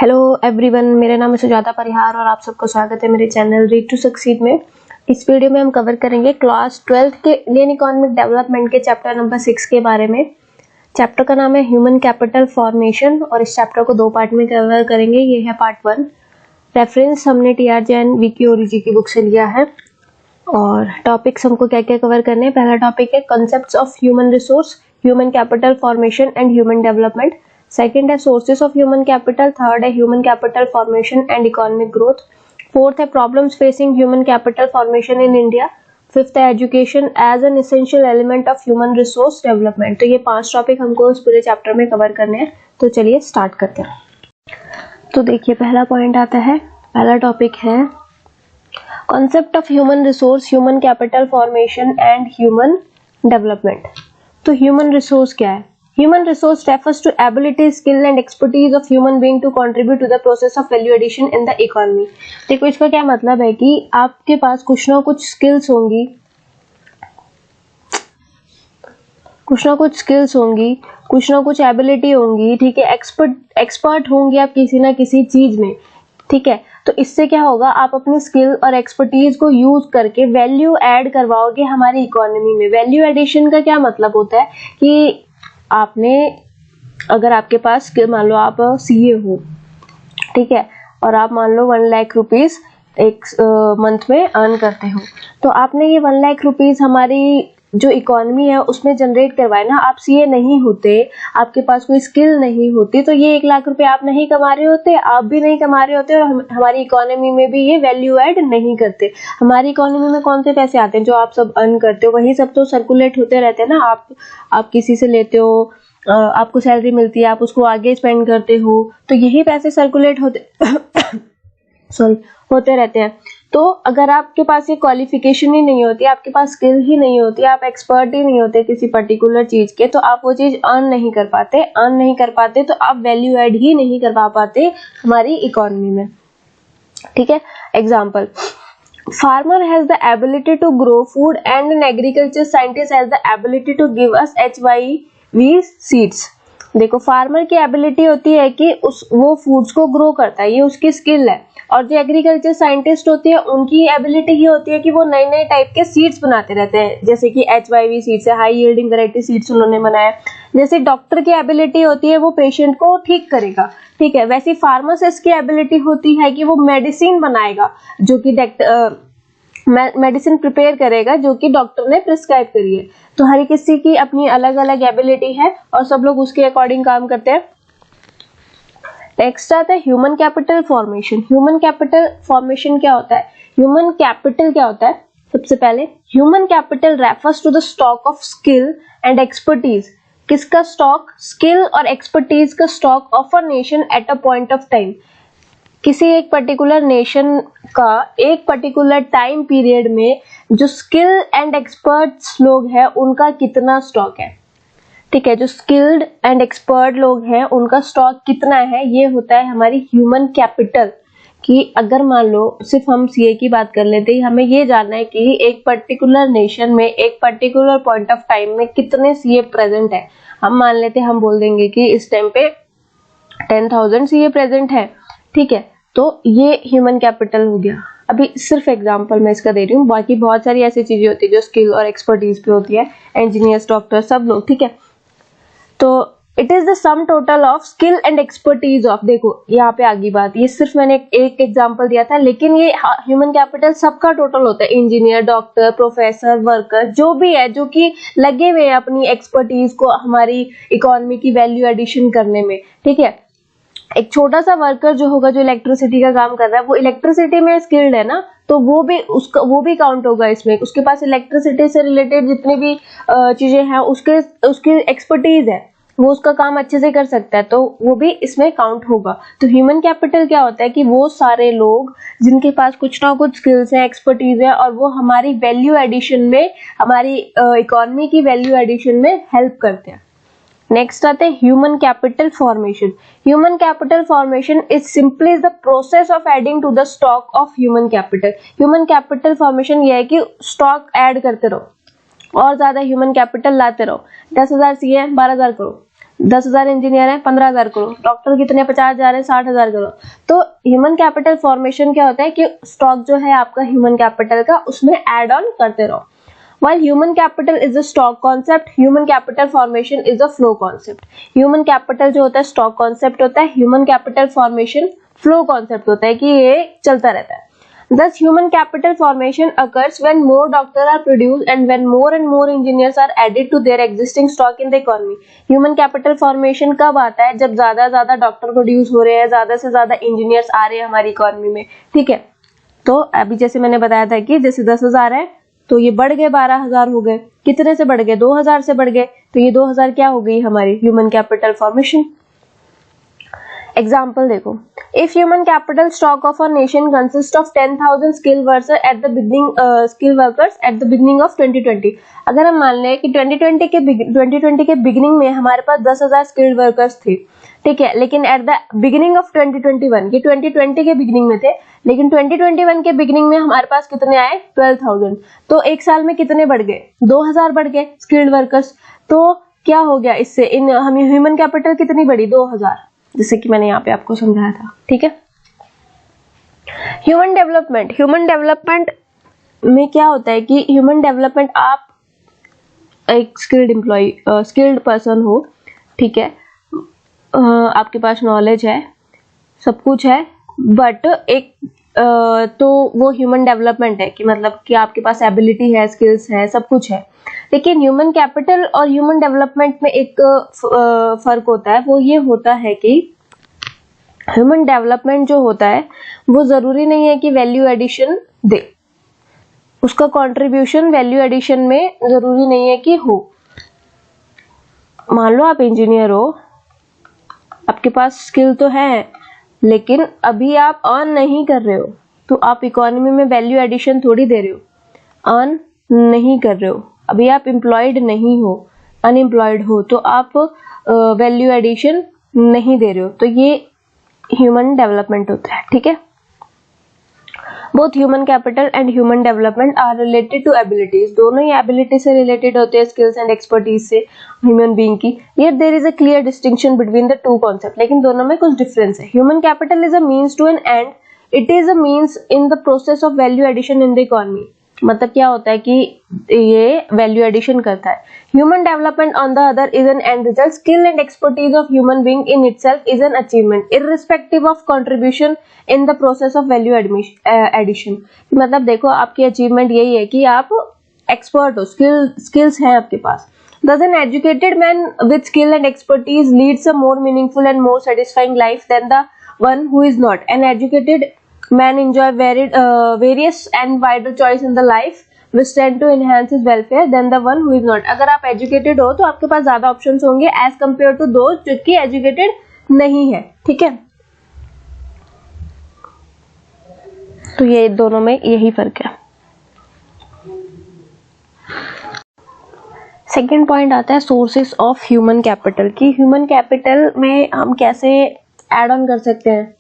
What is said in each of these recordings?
Hello everyone, मेरा नाम है सुजाता परिहार और आप सबको स्वागत है मेरे चैनल रीड टू सक्सीड में। इस वीडियो में हम कवर करेंगे क्लास 12 के इंडियन इकोनॉमिक डेवलपमेंट के चैप्टर नंबर 6 के बारे में। चैप्टर का नाम है ह्यूमन कैपिटल फॉर्मेशन और इस चैप्टर को दो पार्ट में कवर करेंगे। ये है पार्ट 1। रेफरेंस हमने टी.आर. जैन, वी.के. ओरिजी की बुक से लिया है। और टॉपिक्स हमको क्या क्या कवर करने हैं। पहला टॉपिक है concepts of human resource, human capital formation and human development. Second है sources of human capital. Third है human capital formation and economic growth. Fourth है problems facing human capital formation in India. Fifth है education as an essential element of human resource development. तो ये 5 topic हमको इस पूरे chapter में cover करने हैं। तो चलिए स्टार्ट करते हैं। तो देखिए पहला पॉइंट आता है, पहला टॉपिक है concept of human resource, human capital formation and human development. तो ह्यूमन रिसोर्स क्या है? Human resource refers to ability, skill and expertise of human being to contribute to the process of value addition in the economy। देखो इसका क्या मतलब है कि आपके पास कुछ ना कुछ स्किल्स होंगी, कुछ ना कुछ एबिलिटी होंगी, ठीक है, एक्सपर्ट होंगे आप किसी ना किसी चीज में, ठीक है। तो इससे क्या होगा, आप अपनी स्किल और एक्सपर्टीज को यूज करके वैल्यू ऐड करवाओगे हमारी इकोनॉमी में। वैल्यू एडिशन का क्या मतलब होता है कि आपने, अगर आपके पास मान लो आप सीए हो, ठीक है, और आप मान लो 1 लाख रुपीज एक मंथ में अर्न करते हो, तो आपने ये 1 लाख रुपीज हमारी जो इकोनॉमी है उसमें जनरेट करवाए ना। आप सीए नहीं होते, आपके पास कोई स्किल नहीं होती, तो ये 1 लाख रुपए आप नहीं कमा रहे होते, आप भी नहीं कमा रहे होते, और हमारी इकोनॉमी में भी ये वैल्यू ऐड नहीं करते। हमारी इकोनॉमी में कौन से पैसे आते हैं? जो आप सब अर्न करते हो, वही सब तो सर्कुलेट होते रहते हैं ना। आप किसी से लेते हो, आपको सैलरी मिलती है, आप उसको आगे स्पेंड करते हो, तो यही पैसे सर्कुलेट होते रहते हैं। तो अगर आपके पास ये क्वालिफिकेशन ही नहीं होती, आपके पास स्किल ही नहीं होती, आप एक्सपर्ट ही नहीं होते किसी पर्टिकुलर चीज के, तो आप वो चीज अर्न नहीं कर पाते, तो आप वैल्यू ऐड ही नहीं करवा पाते हमारी इकोनॉमी में, ठीक है। Example, farmer has the ability to grow food and an agriculture scientist has the ability to give us HYV seeds. देखो फार्मर की एबिलिटी होती है कि वो फूड्स को ग्रो करता है, ये उसकी स्किल है। और जो एग्रीकल्चर साइंटिस्ट होती है उनकी एबिलिटी ये होती है कि वो नए नए टाइप के सीड्स बनाते रहते हैं, जैसे कि HYV सीड्स है, हाई यील्डिंग वैरायटी सीड्स उन्होंने बनाया। जैसे डॉक्टर की एबिलिटी होती है वो पेशेंट को ठीक करेगा, ठीक है, वैसे फार्मासिस्ट की एबिलिटी होती है कि वो मेडिसिन बनाएगा, जो कि मेडिसिन प्रिपेयर करेगा जो कि डॉक्टर ने प्रिस्क्राइब करी है। तो हर किसी की अपनी अलग अलग एबिलिटी है और सब लोग उसके अकॉर्डिंग काम करते हैं। नेक्स्ट आता है human capital formation. Human capital formation क्या होता है? ह्यूमन कैपिटल क्या होता है? सबसे पहले human capital refers to the stock of skill and expertise. किसका स्टॉक? स्किल और एक्सपर्टीज का stock of a nation at a point of time. किसी एक पर्टिकुलर नेशन का एक पर्टिकुलर टाइम पीरियड में जो स्किल एंड एक्सपर्ट्स लोग हैं उनका कितना स्टॉक है, ठीक है, जो स्किल्ड एंड एक्सपर्ट लोग हैं उनका स्टॉक कितना है, ये होता है हमारी ह्यूमन कैपिटल। कि अगर मान लो सिर्फ हम सीए की बात कर लेते हैं, हमें ये जानना है कि एक पर्टिकुलर नेशन में एक पर्टिकुलर पॉइंट ऑफ टाइम में कितने सीए प्रेजेंट है। हम मान लेते हैं, हम बोल देंगे कि इस टाइम पे 10,000 सीए प्रेजेंट है, ठीक है, तो ये ह्यूमन कैपिटल हो गया। अभी सिर्फ एग्जांपल मैं इसका दे रही हूँ, बाकी बहुत सारी ऐसी चीजें होती है जो स्किल और एक्सपर्टीज पे होती है, इंजीनियर्स, डॉक्टर, सब लोग, ठीक है। तो it is the sum total of skill and expertise of, देखो यहाँ पे आगे बात, ये सिर्फ मैंने एक एग्जांपल दिया था, लेकिन ये ह्यूमन कैपिटल सबका टोटल होता है। इंजीनियर, डॉक्टर, प्रोफेसर, वर्कर, जो भी है, जो कि लगे हुए हैं अपनी एक्सपर्टीज को हमारी इकोनॉमी की वैल्यू एडिशन करने में, ठीक है। एक छोटा सा वर्कर जो होगा, जो इलेक्ट्रिसिटी का काम कर रहा है, वो इलेक्ट्रिसिटी में स्किल्ड है ना, तो वो भी काउंट होगा इसमें। उसके पास इलेक्ट्रिसिटी से रिलेटेड जितनी भी चीजें हैं उसकी एक्सपर्टीज है, वो उसका काम अच्छे से कर सकता है, तो वो भी इसमें काउंट होगा। तो ह्यूमन कैपिटल क्या होता है कि वो सारे लोग जिनके पास कुछ ना कुछ स्किल्स है, एक्सपर्टीज है, और वो हमारी वैल्यू एडिशन में, हमारी इकोनॉमी की वैल्यू एडिशन में हेल्प करते हैं। नेक्स्ट आते हैं human capital formation. Human capital formation is simply the process of adding to the stock of human capital. Human capital formation ये है कि स्टॉक ऐड करते रहो और ज्यादा ह्यूमन कैपिटल लाते रहो। 10,000 सीए 12,000 करो, 10,000 इंजीनियर हैं, 15,000 करो, डॉक्टर कितने 50,000 है, 60,000 करो। तो ह्यूमन कैपिटल फॉर्मेशन क्या होता है कि स्टॉक जो है आपका ह्यूमन कैपिटल का, उसमें एड ऑन करते रहो। While human capital is a stock concept, human capital formation is a flow concept. Human capital जो होता है stock concept होता है, human capital formation flow concept होता है कि ये चलता रहता है। Thus, human capital formation occurs when more doctors are produced and when more and more engineers are added to their existing stock in the economy. Human capital formation कब आता है? जब ज्यादा डॉक्टर प्रोड्यूस हो रहे हैं, ज्यादा से ज्यादा इंजीनियर्स आ रहे हैं हमारी इकोनॉमी में, ठीक है। तो अभी जैसे मैंने बताया था कि जैसे 10,000 है तो ये बढ़ गए 12,000 हो गए, कितने से बढ़ गए? 2,000 से बढ़ गए, तो ये 2,000 क्या हो गई हमारी ह्यूमन कैपिटल फॉर्मेशन। एग्जाम्पल देखो, if human capital stock of a nation consist of 10,000 skill workers at the beginning of 2020। अगर हम मान लें कि 2020 के बिगिनिंग में हमारे पास 10,000 स्किल्ड वर्कर्स थे, ठीक है, लेकिन एट द बिगिनिंग ऑफ 2021, ये 2020 के बिगिनिंग में थे, लेकिन 2021 के बिगिनिंग में हमारे पास कितने आए? 12,000। तो एक साल में कितने बढ़ गए? 2,000 बढ़ गए स्किल्ड वर्कर्स। तो क्या हो गया इससे? हम ह्यूमन कैपिटल कितनी बढ़ी? 2,000, जैसे कि मैंने यहाँ पे आपको समझाया था, ठीक है। ह्यूमन डेवलपमेंट में क्या होता है कि ह्यूमन डेवलपमेंट, आप एक स्किल्ड पर्सन हो, ठीक है, आपके पास नॉलेज है, सब कुछ है, बट तो वो ह्यूमन डेवलपमेंट है कि मतलब कि आपके पास एबिलिटी है, स्किल्स है, सब कुछ है। लेकिन ह्यूमन कैपिटल और ह्यूमन डेवलपमेंट में एक फर्क होता है, वो ये होता है कि ह्यूमन डेवलपमेंट जो होता है वो जरूरी नहीं है कि वैल्यू एडिशन दे, उसका कंट्रीब्यूशन वैल्यू एडिशन में जरूरी नहीं है कि हो। मान लो आप इंजीनियर हो, आपके पास स्किल तो है, लेकिन अभी आप अर्न नहीं कर रहे हो, तो आप इकोनॉमी में वैल्यू एडिशन थोड़ी दे रहे हो, अर्न नहीं कर रहे हो, अभी आप एम्प्लॉयड नहीं हो, अनएम्प्लॉयड हो, तो आप वैल्यू एडिशन नहीं दे रहे हो, तो ये ह्यूमन डेवलपमेंट होता है, ठीक है। Both human capital and human development are related to abilities, दोनों ही एबिलिटी से रिलेटेड होते हैं, स्किल्स एंड एक्सपर्टीज से ह्यूमन बीइंग की। Yet there is a clear distinction between the two concept, लेकिन दोनों में कुछ डिफरेंस है। Human capital is a means to an end, it is a means in the process of value addition in the economy. मतलब क्या होता है कि ये वैल्यू एडिशन करता है। Human development on the other is an end result, skill and expertise of human being in itself is an achievement irrespective of contribution in the process of value addition. मतलब देखो, आपकी achievement यही है कि आप expert हो, skills हैं आपके पास। Thus an educated man with skill and expertise leads a more meaningful and more satisfying life than the one who is not. An educated man enjoy various and wider choice in the life which tend to enhance his welfare than the one who is not. अगर आप educated हो तो आपके पास ज्यादा options होंगे as compared to those जो कि educated नहीं है, ठीक है। तो ये दोनों में यही फर्क है। सेकेंड पॉइंट आता है सोर्सेस ऑफ ह्यूमन कैपिटल की ह्यूमन कैपिटल में हम कैसे ऐड ऑन कर सकते हैं,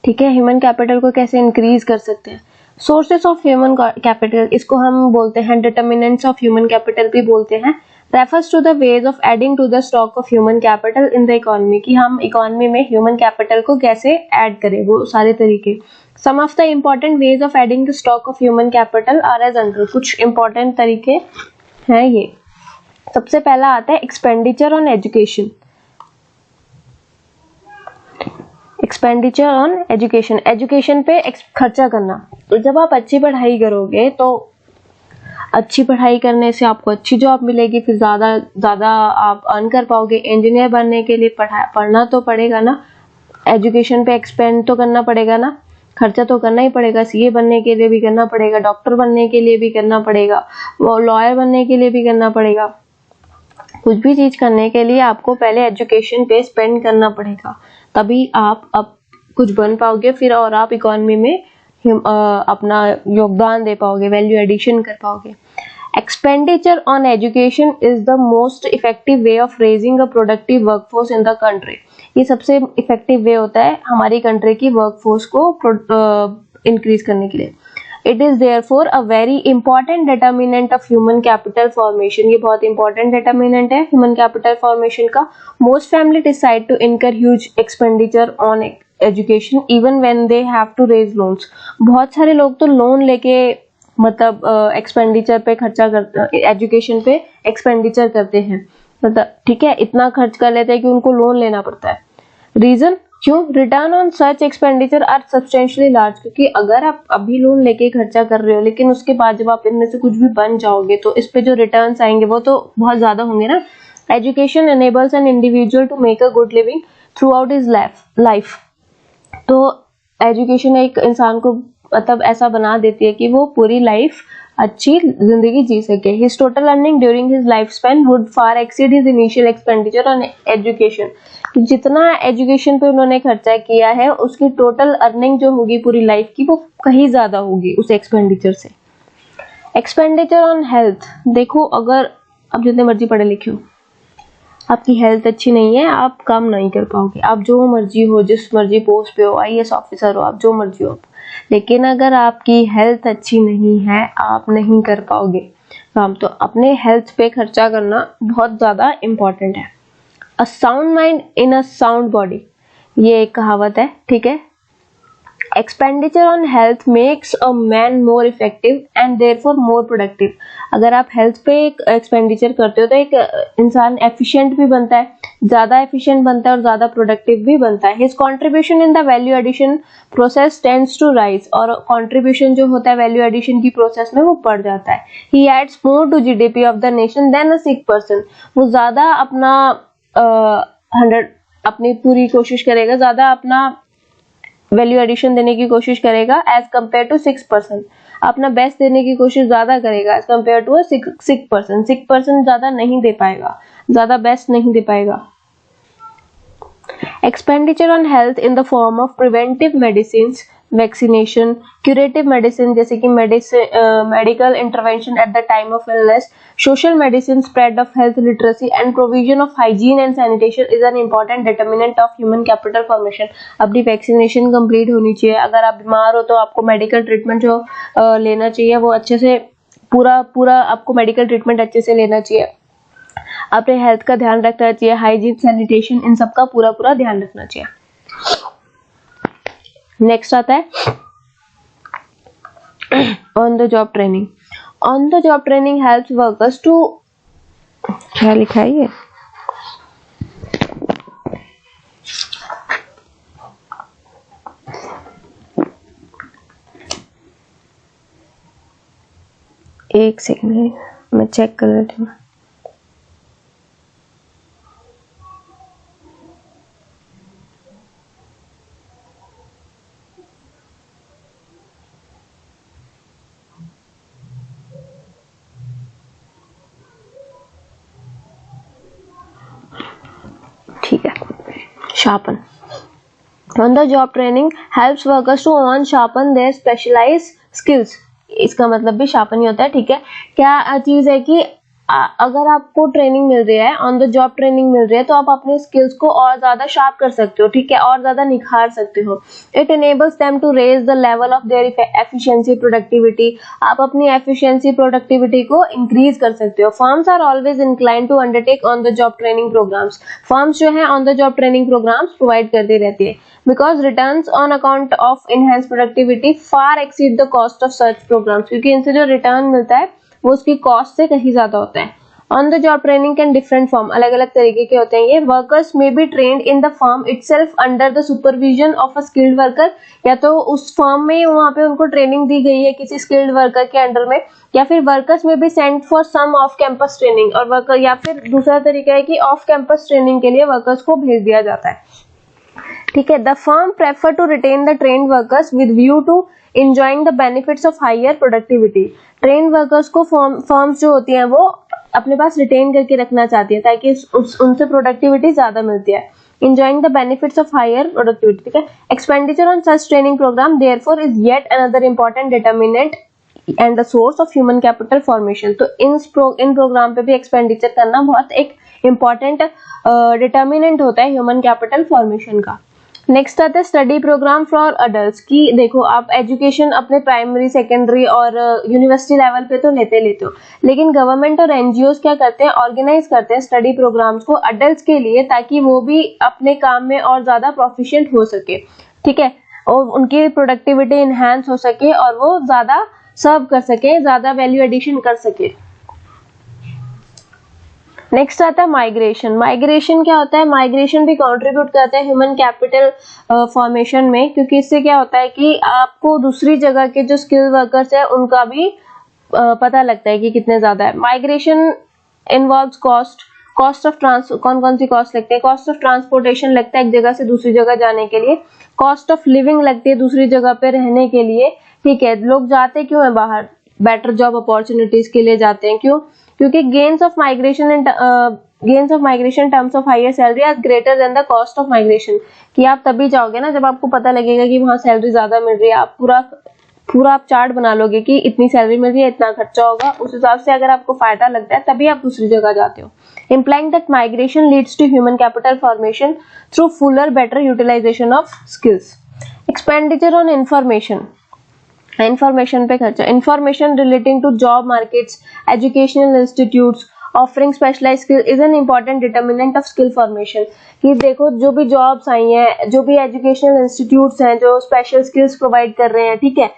ठीक है, ह्यूमन कैपिटल को कैसे इंक्रीज कर सकते हैं। सोर्सेस ऑफ ह्यूमन कैपिटल, इसको हम बोलते हैं डिटर्मिनेंट्स ऑफ ह्यूमन कैपिटल भी बोलते हैं। Refers to the ways of adding to the stock of human capital in the economy, कि हम इकोनॉमी में ह्यूमन कैपिटल को कैसे ऐड करें, वो सारे तरीके। Some of the important ways of adding the stock of human capital are as under, कुछ इंपॉर्टेंट तरीके हैं ये। सबसे पहला आता है expenditure on education. Expenditure on education, education पे खर्चा करना। तो जब आप अच्छी पढ़ाई करोगे तो अच्छी पढ़ाई करने से आपको अच्छी जॉब मिलेगी, फिर ज्यादा आप अर्न कर पाओगे। इंजीनियर बनने के लिए पढ़ना तो पड़ेगा ना, एजुकेशन पे एक्सपेंड तो करना पड़ेगा ना, खर्चा तो करना ही पड़ेगा। सीए बनने के लिए भी करना पड़ेगा, डॉक्टर बनने के लिए भी करना पड़ेगा, लॉयर बनने के लिए भी करना पड़ेगा। कुछ भी चीज करने के लिए आपको पहले एजुकेशन पे स्पेंड करना पड़ेगा, तभी आप अब कुछ बन पाओगे फिर, और आप इकोनॉमी में अपना योगदान दे पाओगे, वैल्यू एडिशन कर पाओगे। Expenditure on education is the most effective way of raising a productive workforce in the country. ये सबसे इफेक्टिव वे होता है हमारी कंट्री की वर्कफोर्स को इंक्रीज करने के लिए। It is therefore a very important determinant of human capital formation. ये बहुत इंपॉर्टेंट डिटर्मिनेंट है ह्यूमन कैपिटल फॉर्मेशन का। Most family decide to incur huge expenditure on education even when they have to raise loans. बहुत सारे लोग तो loan लेके मतलब एक्सपेंडिचर पे खर्चा करते, एजुकेशन पे एक्सपेंडिचर करते हैं, मतलब ठीक है, इतना खर्च कर लेते हैं कि उनको लोन लेना पड़ता है। रीजन क्यों? Return on such expenditure are substantially large. क्योंकि अगर आप अभी लोन लेके खर्चा कर रहे हो लेकिन उसके बाद जब आप इनमें से कुछ भी बन जाओगे तो इस पे जो रिटर्न्स आएंगे वो तो बहुत ज्यादा होंगे ना। Education enables an individual to make a good living throughout his life। तो एजुकेशन एक इंसान को मतलब ऐसा बना देती है कि वो पूरी लाइफ अच्छी जिंदगी जी सके। His total earning during his lifespan would far exceed his initial expenditure on education। जितना एजुकेशन पे उन्होंने खर्चा किया है उसकी टोटल अर्निंग जो होगी पूरी लाइफ की वो कहीं ज्यादा होगी उस एक्सपेंडिचर से। एक्सपेंडिचर ऑन हेल्थ, देखो अगर आप जितने मर्जी पढ़े लिखे हो, आपकी हेल्थ अच्छी नहीं है, आप काम नहीं कर पाओगे। आप जो मर्जी हो, जिस मर्जी पोस्ट पे हो, आईएएस ऑफिसर हो, आप जो मर्जी हो, लेकिन अगर आपकी हेल्थ अच्छी नहीं है आप नहीं कर पाओगे काम। तो अपने हेल्थ पे खर्चा करना बहुत ज्यादा इम्पोर्टेंट है। A sound mind in a sound body, ये एक कहावत है, ठीक है। Expenditure on health makes a man more effective and therefore more productive. अगर आप हेल्थ पे एक एक्सपेंडिचर करते हो तो एक इंसान एफिशिएंट भी बनता है, ज्यादा एफिशिएंट बनता है और ज्यादा प्रोडक्टिव भी बनता है। His contribution in the value addition process tends to rise, और कंट्रीब्यूशन जो होता है वैल्यू एडिशन की प्रोसेस में वो बढ़ जाता है। He adds more to GDP of the nation than a sick person. वो ज्यादा अपना 100 अपनी पूरी कोशिश करेगा, ज्यादा अपना वैल्यू एडिशन देने की कोशिश करेगा एज कम्पेयर टू 6%। अपना बेस्ट देने की कोशिश ज्यादा करेगा एज कम्पेयर टू 6%। 6% ज्यादा नहीं दे पाएगा, ज्यादा बेस्ट नहीं दे पाएगा। Expenditure on health in the form of preventive medicine, vaccination, curative medicine जैसे कि medical intervention at the time of illness, social medicine, spread of health literacy and provision of hygiene and sanitation is an important determinant of human capital formation. अपनी vaccination complete होनी चाहिए। अगर आप बीमार हो तो आपको मेडिकल ट्रीटमेंट जो लेना चाहिए वो अच्छे से पूरा आपको मेडिकल ट्रीटमेंट अच्छे से लेना चाहिए। अपने हेल्थ का ध्यान रखना चाहिए, हाइजीन, सैनिटेशन, इन सब का पूरा ध्यान रखना चाहिए। नेक्स्ट आता है on the job training. On the job training helps workers to, क्या लिखा है ये, एक सेकंड मैं चेक कर लेती हूँ। ठीक है, sharpen। On the job training helps workers to on sharpen their specialized skills। इसका मतलब भी sharpen ही होता है, ठीक है। क्या चीज है कि अगर आपको ट्रेनिंग मिल रही है, ऑन द जॉब ट्रेनिंग मिल रही है, तो आप अपने स्किल्स को और ज्यादा शार्प कर सकते हो, ठीक है, और ज्यादा निखार सकते हो। It enables them to raise the level of their efficiency, productivity। आप अपनी efficiency, productivity को increase कर सकते हो। Firms are always inclined to undertake on the job training programs। Firms जो है on the job training programs provide करती रहती है, because returns on account of enhanced productivity far exceed the cost of such programs। क्योंकि इनसे जो return मिलता है वो उसकी कॉस्ट से कहीं ज्यादा होता है। On the job training can different form, अलग अलग तरीके के होते हैं ये। Workers may be trained in the firm itself under the supervision of a skilled worker. या तो उस फर्म में वहां पे उनको ट्रेनिंग दी गई है किसी स्किल्ड वर्कर के अंडर में, या फिर workers may be sent for some off campus training, और वर्कर, या फिर दूसरा तरीका है कि ऑफ कैंपस ट्रेनिंग के लिए वर्कर्स को भेज दिया जाता है, ठीक है। The firm prefer to retain the trained workers with view to enjoying the benefits of higher productivity। Train workers को फर्म्स जो होती हैं वो अपने पास रिटेन करके रखना चाहती है ताकि उनसे प्रोडक्टिविटी ज्यादा मिलती है। enjoying the benefits of higher productivity, ठीक है। expenditure on such training program therefore is yet another important determinant and the source of human capital formation। तो इन प्रोग्राम पे भी एक्सपेंडिचर करना बहुत एक इम्पॉर्टेंट डिटर्मिनेंट होता है ह्यूमन कैपिटल फॉर्मेशन का। नेक्स्ट आता है स्टडी प्रोग्राम फॉर अडल्ट्स की देखो आप एजुकेशन अपने प्राइमरी सेकेंडरी और यूनिवर्सिटी लेवल पे तो लेते हो, लेकिन गवर्नमेंट और एनजीओस क्या करते हैं, ऑर्गेनाइज करते हैं स्टडी प्रोग्राम्स को अडल्ट्स के लिए, ताकि वो भी अपने काम में और ज्यादा प्रोफिशिएंट हो सके, ठीक है, और उनकी प्रोडक्टिविटी इनहेंस हो सके और वो ज्यादा सर्व कर सके, ज्यादा वैल्यू एडिशन कर सके। नेक्स्ट आता है माइग्रेशन। माइग्रेशन क्या होता है, माइग्रेशन भी कंट्रीब्यूट करता है ह्यूमन कैपिटल फॉर्मेशन में, क्योंकि इससे क्या होता है कि आपको दूसरी जगह के जो स्किल वर्कर्स है उनका भी पता लगता है कि कितने ज्यादा है। माइग्रेशन इन्वॉल्व्स कॉस्ट ऑफ कौन सी कॉस्ट लगते हैं, कॉस्ट ऑफ ट्रांसपोर्टेशन लगता है एक जगह से दूसरी जगह जाने के लिए, कॉस्ट ऑफ लिविंग लगती है दूसरी जगह पे रहने के लिए, ठीक है। लोग जाते क्यों है बाहर, बेटर जॉब अपॉर्चुनिटीज के लिए जाते हैं, क्यों, क्योंकि gains of migration terms of higher salary are greater than the cost of migration, कि आप तभी जाओगे ना जब आपको पता लगेगा कि वहां सैलरी ज्यादा मिल रही है, आप पूरा आप चार्ट बना लोगे कि इतनी सैलरी मिल रही है, इतना खर्चा होगा, उस हिसाब से अगर आपको फायदा लगता है तभी आप दूसरी जगह जाते हो। Implying that migration leads to human capital formation through fuller, better utilization of skills. Expenditure on information. Information पे खर्चा, information relating to job markets, educational institutes, offering specialized skill is an important determinant of skill formation. कि देखो जो भी jobs आई हैं, जो भी educational institutes हैं जो स्पेशल स्किल्स प्रोवाइड कर रहे हैं, ठीक है,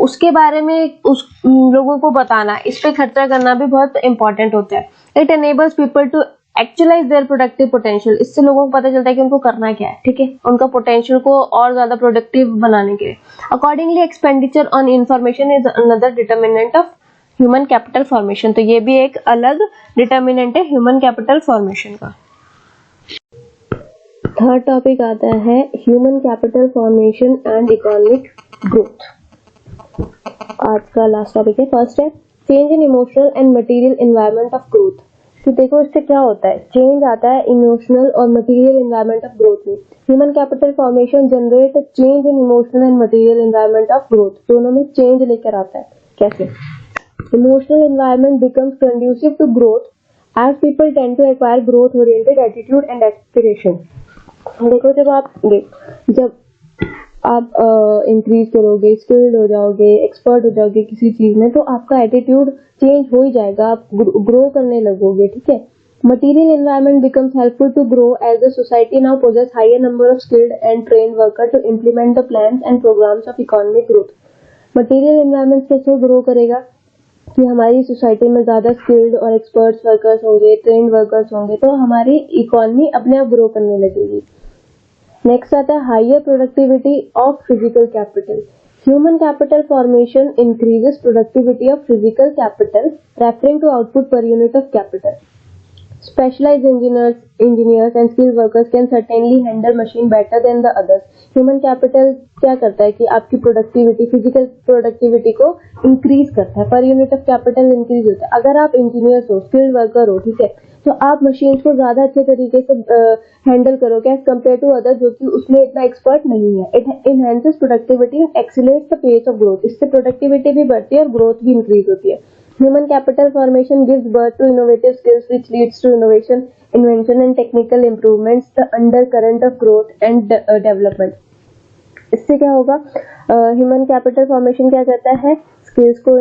उसके बारे में उस लोगों को बताना, इस पे खर्चा करना भी बहुत इंपॉर्टेंट होता है। It enables people to actualize their productive potential, इससे लोगों को पता चलता है कि उनको करना क्या है, ठीक है, उनका पोटेंशियल को और ज्यादा प्रोडक्टिव बनाने के लिए। Accordingly expenditure on information is another determinant of human capital formation, तो ये भी एक अलग डिटर्मिनेंट है ह्यूमन कैपिटल फॉर्मेशन का। थर्ड टॉपिक आता है human capital formation and economic growth. आज का लास्ट टॉपिक है। फर्स्ट है change in emotional and material environment of growth. तो देखो इससे क्या होता है, चेंज आता है इमोशनल और मटेरियल एनवायरनमेंट ऑफ ग्रोथ में। Human capital formation generate change in emotional and material environment of growth, दोनों में चेंज लेकर आता है। कैसे? Emotional environment becomes conducive to growth as people tend to acquire growth oriented attitude and aspiration. देखो जब आप इंक्रीज करोगे, स्किल्ड हो जाओगे, एक्सपर्ट हो जाओगे किसी चीज में, तो आपका एटीट्यूड चेंज हो ही जाएगा, आप ग्रो करने लगोगे, ठीक है। Material environment becomes helpful to grow as the society now possesses higher number of skilled and trained worker to implement the plans and programmes of economic growth. Material environment कैसे grow करेगा कि हमारी सोसाइटी में ज्यादा स्किल्ड और experts workers होंगे, trained workers होंगे, तो हमारी इकोनॉमी अपने आप ग्रो करने लगेगी। नेक्स्ट आता है higher productivity of physical capital. Human capital formation increases productivity of physical capital referring to output per unit of capital. Specialized engineers and skilled workers can certainly handle machine better than the others. Human capital क्या करता है कि आपकी productivity, physical productivity को increase करता है, पर unit of capital increase होता है। अगर आप इंजीनियर हो, स्किल्ड वर्कर हो, ठीक है, तो आप मशीन्स को ज्यादा अच्छे तरीके से हैंडल करोगे एज कम्पेयर टू अदर जो कि उसमें इतना एक्सपर्ट नहीं है। It enhances productivity and accelerates the pace of growth. इससे प्रोडक्टिविटी भी बढ़ती है और ग्रोथ भी इंक्रीज होती है। Human capital formation gives birth to innovative skills which leads to innovation, invention and technical improvements, the undercurrent of growth and development. इससे क्या होगा, ह्यूमन कैपिटल फॉर्मेशन क्या करता है, स्किल्स को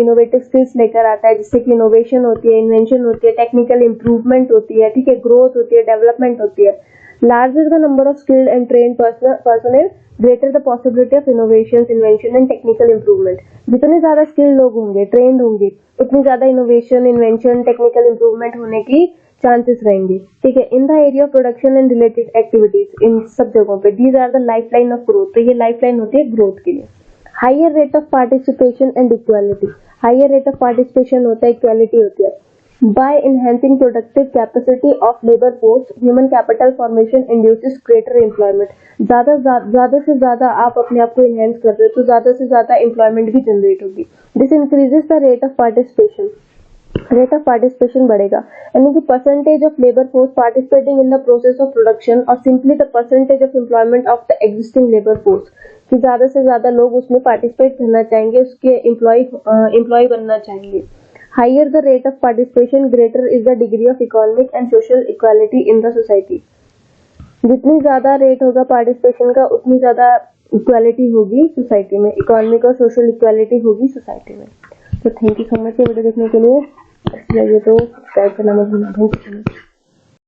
इनोवेटिव स्किल्स लेकर आता है, जिससे कि इनोवेशन होती है, इन्वेंशन होती है, टेक्निकल इंप्रूवमेंट होती है, ठीक है, ग्रोथ होती है, डेवलपमेंट होती है। Larger the number of skilled and trained personnel greater the possibility of innovation, invention and technical improvement. जितने ज्यादा स्किल्ड लोग होंगे, ट्रेंड होंगे, उतनी ज्यादा इनोवेशन, इन्वेंशन, टेक्निकल इंप्रूवमेंट होने की चांसेस रहेंगे, ठीक है। In the area of production and related activities, इन सब जगहों पे these are the life line of growth. तो ये लाइफ लाइन होती है ग्रोथ के लिए। Higher rate of participation and equality. Higher rate of participation होता है, इक्वालिटी होती है। By enhancing productive capacity of labor force, human capital formation induces greater employment. ज्यादा से ज्यादा आप अपने आप को enhance कर रहे हो तो ज्यादा से ज्यादा employment भी generate होगी। This increases the rate of participation. Rate of participation बढ़ेगा, यानी कि percentage of labor force participating in the process of production और simply the percentage of employment of the existing labor force, कि ज्यादा से ज्यादा लोग उसमें participate करना चाहेंगे, उसके employee बनना चाहेंगे। Higher the rate of participation, greater is the degree of economic and social equality in the society. जितनी ज्यादा रेट होगा पार्टिसिपेशन का उतनी ज्यादा इक्वालिटी होगी सोसाइटी में, इकोनॉमिक और सोशल इक्वालिटी होगी सोसाइटी में। तो थैंक यू सो मच ये वीडियो देखने के लिए। अच्छी लगे तो सब्सक्राइब करना मत भूलना। Thank you so much.